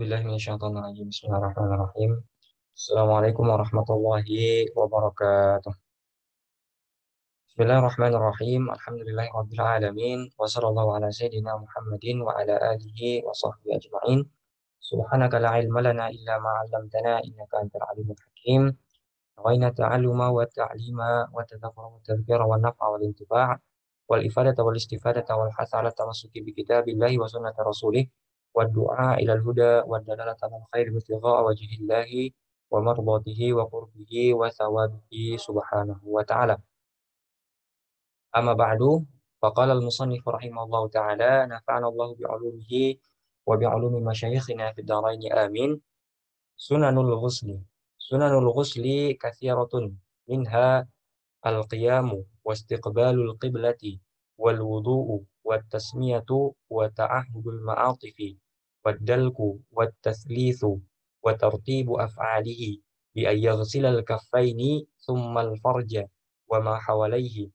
billahi minasyaitonir rajim. Bismillahirrahmanirrahim. Assalamualaikum warahmatullahi wabarakatuh. Bismillahirrahmanirrahim. Alhamdulillahirabbil alamin. Wa sallallahu ala sayyidina Muhammadin wa ala alihi wa sahbihi ajma'in. Subhanaka la ilma lana illa ma 'allamtana innaka antal alimul hakim. Nawayna ta'alluma wa ta'lima wa tadhakkura wa tadhkira wa naf'a wal intifa' wal ifadata wal istifadata wal hatha ala tamassuki bi kitabillahi wa sunnati rasulih wa du'a ila al huda wa dalalata al khair bi tigha'a wajhillahi wa mardatihi wa qurbihi wa thawabihi subhanahu wa ta'ala. Amma ba'du, faqala al-musannif rahimahullahu ta'ala nafa'ana Allah bi'ulumihi wa bi'ulumi masyayikhina fid dharain amin. Sunanul ghusli. Sunanul ghusli kathiratun minha al-qiyamu wa istiqbalul qiblati wal wudu'u wat tasmiyatu wa ta'ahudul ma'atifi wad dalku wat tathlithu wa tartibu af'alihi bi an yaghsila al-kaffaini thumma al-farja wa ma hawalayhi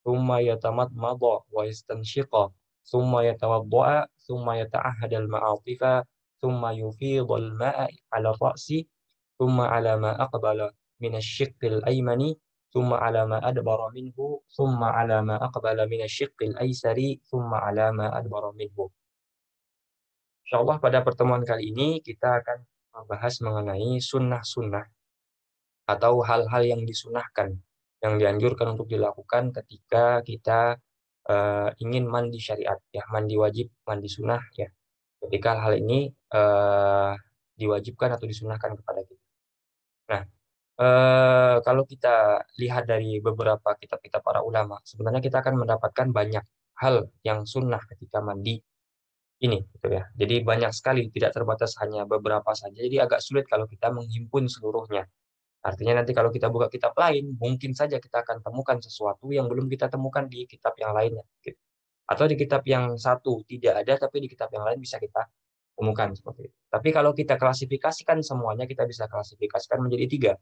thumma yatamadmada wa yastanshiqa thumma yatawadda'a thumma yata'ahhada al-ma'atifa thumma yufidha al-ma'a 'ala ar-ra'si thumma 'ala ma aqbala min asy-shiqqi al-aymani thumma 'ala ma adbara minhu thumma 'ala ma aqbala min asy-shiqqi al-aysari thumma 'ala ma adbara minhu. Insyaallah pada pertemuan kali ini kita akan membahas mengenai sunnah-sunnah atau hal-hal yang disunahkan, yang dianjurkan untuk dilakukan ketika kita ingin mandi syariat, ya, mandi wajib, mandi sunnah, ya. Ketika hal ini diwajibkan atau disunahkan kepada kita. Nah, kalau kita lihat dari beberapa kitab-kitab para ulama, sebenarnya kita akan mendapatkan banyak hal yang sunnah ketika mandi ini, gitu ya. Jadi banyak sekali, tidak terbatas hanya beberapa saja. Jadi agak sulit kalau kita menghimpun seluruhnya. Artinya nanti kalau kita buka kitab lain, mungkin saja kita akan temukan sesuatu yang belum kita temukan di kitab yang lainnya, gitu. Atau di kitab yang satu tidak ada, tapi di kitab yang lain bisa kita temukan seperti itu. Tapi kalau kita klasifikasikan semuanya, kita bisa klasifikasikan menjadi tiga.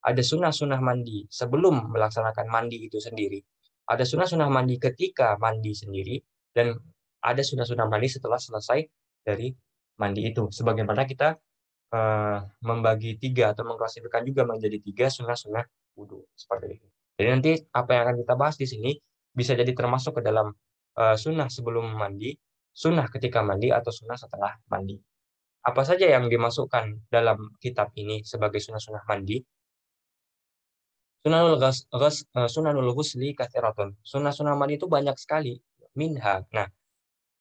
Ada sunnah-sunnah mandi sebelum melaksanakan mandi itu sendiri. Ada sunnah-sunnah mandi ketika mandi sendiri. Dan ada sunnah-sunnah mandi setelah selesai dari mandi itu. Sebagaimana kita membagi tiga atau mengklasifikasikan juga menjadi tiga sunnah-sunnah wudhu. Seperti itu. Jadi nanti apa yang akan kita bahas di sini bisa jadi termasuk ke dalam sunnah sebelum mandi, sunnah ketika mandi, atau sunnah setelah mandi. Apa saja yang dimasukkan dalam kitab ini sebagai sunnah-sunnah mandi? Sunanul ghusli katsiratun. Sunnah-sunnah mandi itu banyak sekali. Minha. Nah,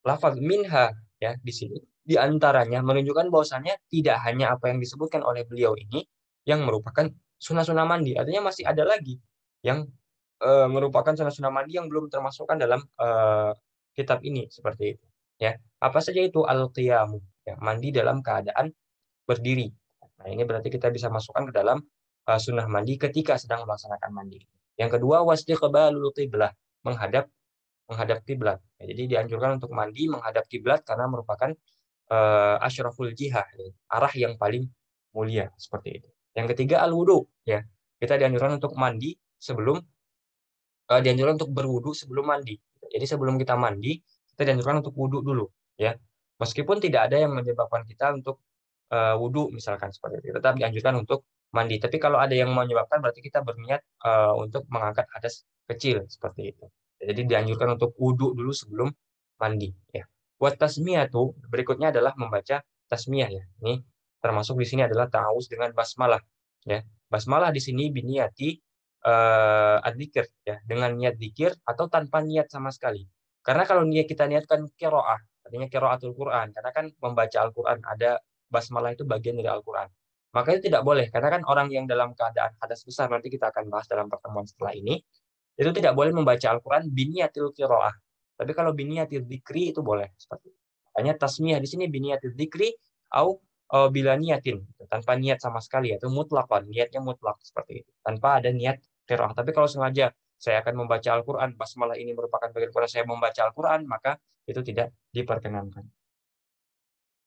lafaz minha, ya, di sini di antaranya menunjukkan bahwasannya tidak hanya apa yang disebutkan oleh beliau ini yang merupakan sunnah-sunnah mandi. Artinya masih ada lagi yang merupakan sunnah-sunnah mandi yang belum termasukkan dalam kitab ini, seperti itu. Ya, apa saja itu? Al-qiyamu, ya, mandi dalam keadaan berdiri. Nah, ini berarti kita bisa masukkan ke dalam sunnah mandi ketika sedang melaksanakan mandi. Yang kedua, wastiqbalul qiblah, menghadap kiblat. Ya, jadi dianjurkan untuk mandi menghadap kiblat karena merupakan asyraful jihah, ya, arah yang paling mulia, seperti itu. Yang ketiga, al-wudu, ya. Kita dianjurkan untuk mandi sebelum dianjurkan untuk berwudu sebelum mandi. Jadi sebelum kita mandi, kita dianjurkan untuk wudu dulu, ya. Meskipun tidak ada yang menyebabkan kita untuk wudu misalkan, seperti itu, tetap dianjurkan untuk mandi. Tapi kalau ada yang menyebabkan, berarti kita berniat untuk mengangkat hadas kecil, seperti itu. Jadi dianjurkan untuk wudu dulu sebelum mandi, ya. Buat tasmiyah tuh berikutnya adalah membaca tasmiyah, ya. Ini termasuk di sini adalah ta'awuz dengan basmalah, ya. Basmalah di sini biniyati adzikir, ya, dengan niat zikir atau tanpa niat sama sekali. Karena kalau kita niatkan qiraah, artinya qiraatul Quran, karena kan membaca Al-Quran, ada basmalah itu bagian dari Al-Quran. Maka itu tidak boleh, karena kan orang yang dalam keadaan hadas besar, nanti kita akan bahas dalam pertemuan setelah ini, itu tidak boleh membaca Al-Quran biniyatil qiraah. Tapi kalau biniyatil dzikri itu boleh. Seperti itu. Makanya tasmiyah di sini biniyatil dzikri au bila niatin, tanpa niat sama sekali, yaitu mutlakon, niatnya mutlak, seperti itu, tanpa ada niat qiraah. Tapi kalau sengaja saya akan membaca Al-Quran, basmalah ini merupakan bagian Quran, saya membaca Al-Quran, maka itu tidak diperkenankan.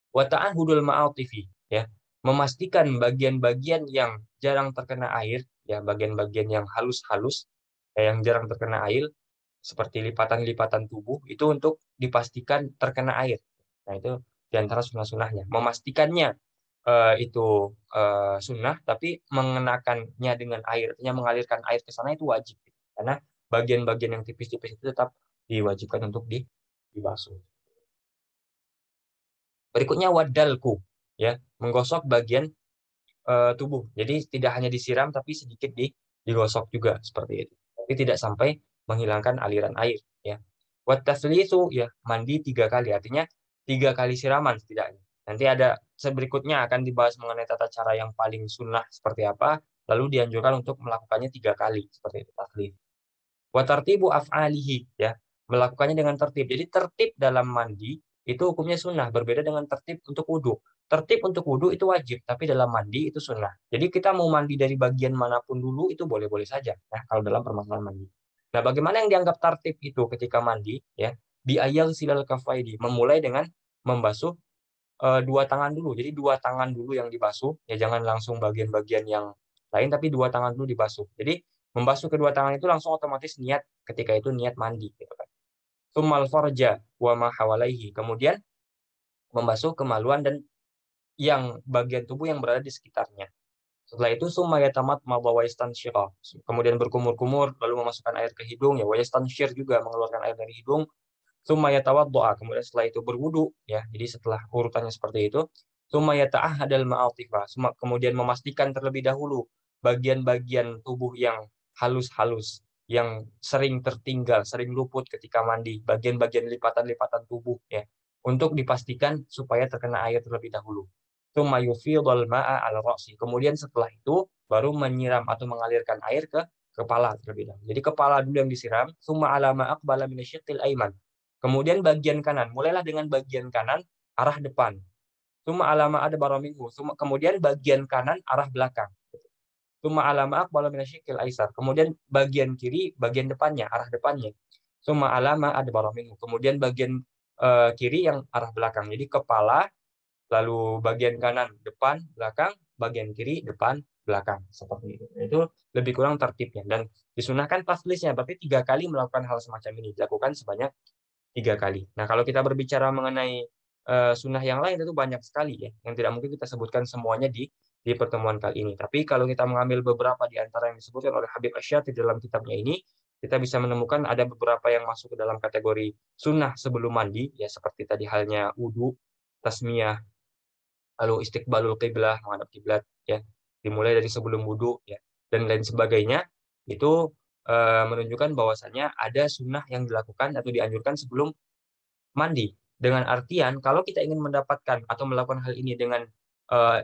Wa ta'ahudul ma'atifi, ya, memastikan bagian-bagian yang jarang terkena air, ya, bagian-bagian yang halus-halus, yang jarang terkena air, seperti lipatan-lipatan tubuh, itu untuk dipastikan terkena air. Nah, itu di antara sunnah-sunnahnya. Memastikannya itu sunnah, tapi mengenakannya dengan air, artinya mengalirkan air ke sana itu wajib. Karena bagian-bagian yang tipis-tipis itu tetap diwajibkan untuk dibasuh. Berikutnya wadalku, ya, menggosok bagian tubuh. Jadi tidak hanya disiram tapi sedikit digosok juga seperti itu. Tapi tidak sampai menghilangkan aliran air, ya. Wat taslisu, ya, mandi 3 kali, artinya 3 kali siraman setidaknya. Nanti ada berikutnya akan dibahas mengenai tata cara yang paling sunnah seperti apa, lalu dianjurkan untuk melakukannya 3 kali seperti itu taslis. Wa tartibu af'alihi, ya, melakukannya dengan tertib. Jadi tertib dalam mandi itu hukumnya sunnah, berbeda dengan tertib untuk wudhu. Tertib untuk wudhu itu wajib, tapi dalam mandi itu sunnah. Jadi kita mau mandi dari bagian manapun dulu itu boleh-boleh saja, ya, kalau dalam permasalahan mandi. Nah, bagaimana yang dianggap tertib itu ketika mandi, ya? Bi ayal silal kafaidi, memulai dengan membasuh 2 tangan dulu. Jadi 2 tangan dulu yang dibasuh, ya, jangan langsung bagian-bagian yang lain, tapi 2 tangan dulu dibasuh. Jadi membasuh kedua tangan itu langsung otomatis niat ketika itu niat mandi, gitu kan. Tsummal farja wa ma hawalaihi. Kemudian membasuh kemaluan dan yang bagian tubuh yang berada di sekitarnya. Setelah itu summa yatamat ma wa yastansyira. Kemudian berkumur-kumur lalu memasukkan air ke hidung, ya, wa yastansyir juga mengeluarkan air dari hidung. Tsumma yatawaddoa. Kemudian setelah itu berwudu, ya. Jadi setelah urutannya seperti itu, tsumma yata'ahhadal ma'atifa. Kemudian memastikan terlebih dahulu bagian-bagian tubuh yang halus-halus, yang sering tertinggal, sering luput ketika mandi, bagian-bagian lipatan-lipatan tubuh, ya, untuk dipastikan supaya terkena air terlebih dahulu. Tsumma yufidhal ma'a 'ala ra'si. Kemudian setelah itu baru menyiram atau mengalirkan air ke kepala terlebih dahulu. Jadi kepala dulu yang disiram, tsumma 'ala ma aqbala minasyiqqil aiman. Kemudian bagian kanan, mulailah dengan bagian kanan arah depan. Tsumma 'ala ma adbara minhu. Kemudian bagian kanan arah belakang. Tsumma 'ala ma aqbala minasyiqqil aisar. Kemudian bagian kiri bagian depannya, arah depannya. Tsumma 'ala ma adbara minhu. Kemudian bagian kiri yang arah belakang. Jadi kepala, lalu bagian kanan depan, belakang, bagian kiri depan, belakang, seperti itu. Itu lebih kurang tertibnya dan disunahkan taslisnya, berarti 3 kali melakukan hal semacam ini, dilakukan sebanyak 3 kali. Nah, kalau kita berbicara mengenai sunnah yang lain itu banyak sekali, ya, yang tidak mungkin kita sebutkan semuanya di pertemuan kali ini. Tapi kalau kita mengambil beberapa di antara yang disebutkan oleh Habib Asy'ati dalam kitabnya ini, kita bisa menemukan ada beberapa yang masuk ke dalam kategori sunnah sebelum mandi, ya, seperti tadi halnya wudu, tasmiyah, lalu istiqbalul qiblah, menghadap kiblat, ya, dimulai dari sebelum wudu, ya, dan lain sebagainya. Itu menunjukkan bahwasannya ada sunnah yang dilakukan atau dianjurkan sebelum mandi. Dengan artian kalau kita ingin mendapatkan atau melakukan hal ini dengan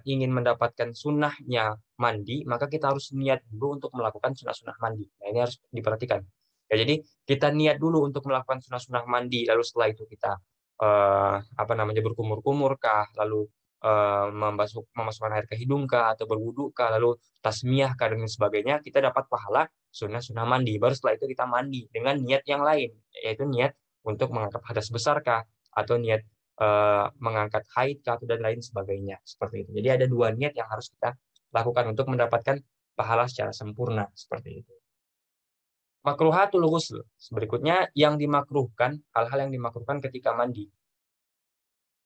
ingin mendapatkan sunnahnya mandi, maka kita harus niat dulu untuk melakukan sunnah-sunnah mandi. Nah, ini harus diperhatikan. Ya, jadi kita niat dulu untuk melakukan sunnah-sunnah mandi, lalu setelah itu kita apa namanya, berkumur-kumur kah, lalu memasukkan air ke hidung kah, atau berwudu kah, lalu tasmiyah kah, dan sebagainya, kita dapat pahala sunnah-sunnah mandi. Baru setelah itu kita mandi dengan niat yang lain, yaitu niat untuk mengangkat hadas besar kah, atau niat mengangkat haid kah, dan lain sebagainya, seperti itu. Jadi ada 2 niat yang harus kita lakukan untuk mendapatkan pahala secara sempurna, seperti itu. Makruhatul ghusl. Berikutnya yang dimakruhkan, hal-hal yang dimakruhkan ketika mandi.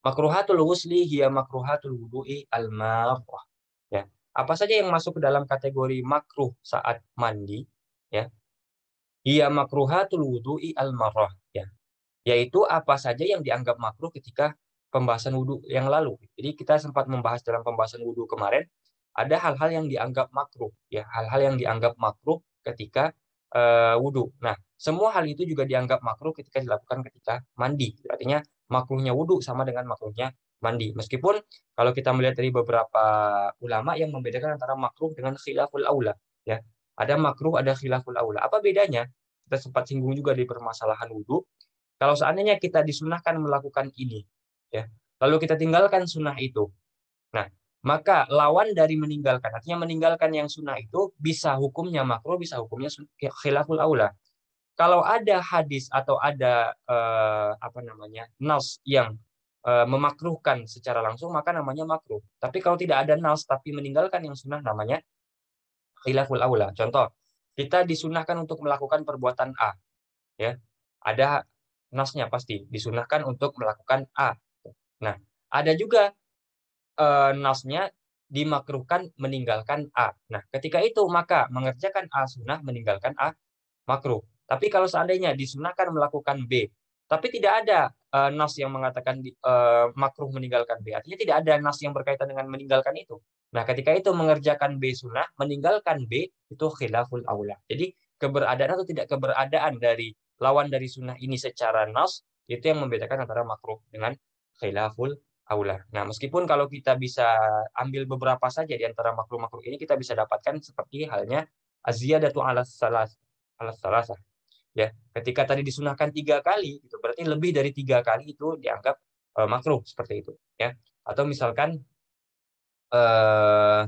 Makruhatul ghusli hiya makruhatul wudu'i al-marrah. Ya. Apa saja yang masuk ke dalam kategori makruh saat mandi, ya? Hiya makruhatul wudu'i al-marrah, ya. Yaitu apa saja yang dianggap makruh ketika pembahasan wudu yang lalu. Jadi kita sempat membahas dalam pembahasan wudu kemarin, ada hal-hal yang dianggap makruh, ya, hal-hal yang dianggap makruh ketika wudu. Nah, semua hal itu juga dianggap makruh ketika dilakukan ketika mandi. Artinya makruhnya wudu sama dengan makruhnya mandi. Meskipun kalau kita melihat dari beberapa ulama yang membedakan antara makruh dengan khilaful aula, ya. Ada makruh, ada khilaful aula. Apa bedanya? Kita sempat singgung juga di permasalahan wudu. Kalau seandainya kita disunahkan melakukan ini, ya, lalu kita tinggalkan sunnah itu, nah, maka lawan dari meninggalkan, artinya meninggalkan yang sunnah itu bisa hukumnya makruh, bisa hukumnya khilaful aula. Kalau ada hadis atau ada apa namanya, nas yang memakruhkan secara langsung, maka namanya makruh. Tapi kalau tidak ada nas tapi meninggalkan yang sunnah, namanya khilaful aula. Contoh, kita disunahkan untuk melakukan perbuatan A, ya, ada nasnya pasti disunahkan untuk melakukan A. Nah, Ada juga nasnya dimakruhkan meninggalkan A. Nah, ketika itu maka mengerjakan A sunnah, meninggalkan A makruh. Tapi kalau seandainya disunahkan melakukan B, tapi tidak ada nas yang mengatakan makruh meninggalkan B, artinya tidak ada nas yang berkaitan dengan meninggalkan itu. Nah, ketika itu mengerjakan B sunnah, meninggalkan B itu khilaful aula. Jadi keberadaan atau tidak keberadaan dari lawan dari sunnah ini secara nas itu yang membedakan antara makruh dengan khilaful aula. Nah, meskipun kalau kita bisa ambil beberapa saja di antara makruh-makruh ini, kita bisa dapatkan seperti halnya aziyadatu ala salasah. Ya, ketika tadi disunahkan 3 kali, itu berarti lebih dari 3 kali itu dianggap makruh seperti itu. Ya, atau misalkan eh,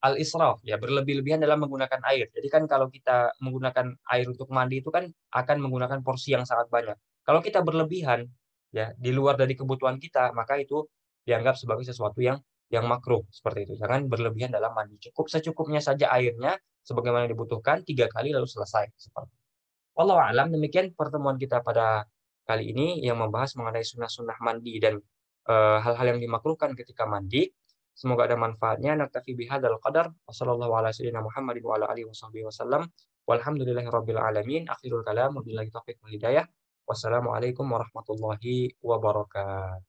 al-israf, ya berlebih-lebihan dalam menggunakan air. Jadi kan kalau kita menggunakan air untuk mandi itu kan akan menggunakan porsi yang sangat banyak. Kalau kita berlebihan, ya di luar dari kebutuhan kita, maka itu dianggap sebagai sesuatu yang makruh seperti itu. Jangan berlebihan dalam mandi. Cukup secukupnya saja airnya, sebagaimana dibutuhkan 3 kali lalu selesai. Seperti itu. Wallahu a'lam, demikian pertemuan kita pada kali ini yang membahas mengenai sunnah-sunnah mandi dan hal-hal yang dimakruhkan ketika mandi. Semoga ada manfaatnya. Naktafi bihadzal qadar. Wassallallahu ala sayyidina Muhammadin wa ala alihi wasallam. Walhamdulillahirabbil alamin. Akhirul kalam, wabillahi taufiq wal hidayah. Wassalamualaikum warahmatullahi wabarakatuh.